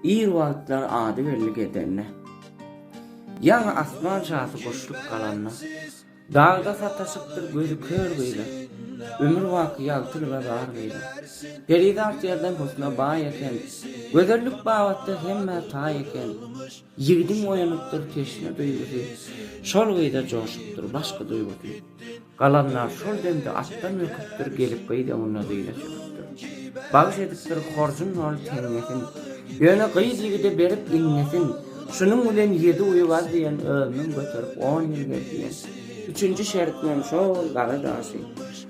İr wagtlar ady belli gedenne. Ýa asman şahy boşluk galanna. Dağda sataşıpdyr gözü kör beýle. Ömür waky ýaltyr we bar beýle. Peridat ýerden husna baý eken. Gözellik bawatda hemme taý eken. Ýigdiň oýanypdyr teşne duýgusy. Şol beýle joşupdyr başga duýgusy. Galanlar şol demde atdan öküpdir gelip beýle ona diýle çykdyr. Bagyş edipdir horjun ol teňesin. Ýöne gyýdygyda berip innesin. Şunun bilen 7 uyu var diýen ömrüm götürüp 10 ýyl geçýär. Üçüncü şertmen şol gara daşy.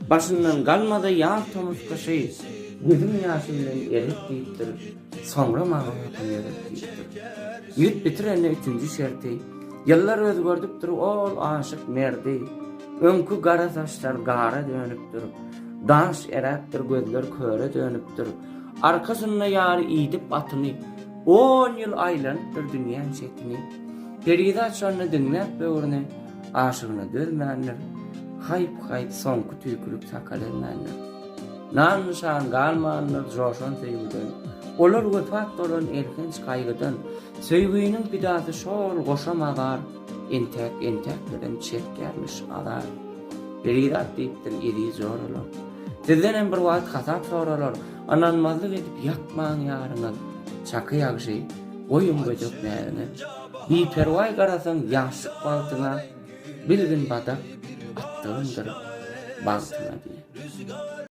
Başyndan galmada ýar tomuskaşy. Gözüm ýaşy bilen erip diýipdir. Soňra maglumatyn erip diýipdir. Ýüt bitirende üçüncü şerti. Ýyllar özgördükdir ol aşyk merdi. Öňkü gara saçlar gara dönüpdir. Daş eräpdir gözler köre dönüpdir. Arkasyna ýary ýitip batyny 10 ýyl aýlanypdyr dünýäň çetini. Peridat şonu dinläp böwrüne aşygyna dölmänler. Haýp soňky tüýkülük takalänler. Nanşan galmanlar joşan seýgiden. Olar wefat bolan erkenç kaýgydan söýgüýiniň bidasy şol goşamagar entek bilen çekgermiş adar. Peridat diýipdir ýeri zorlar. Sizden bir wagt hasap soralar. Ananmazlyk edip ýatmaň ýaryňa. Çakı ýagşy, goýun göjek näne. Bir perway garasaň ýaşyk baltyna bilgin badak attyryndyr baltyna diýe.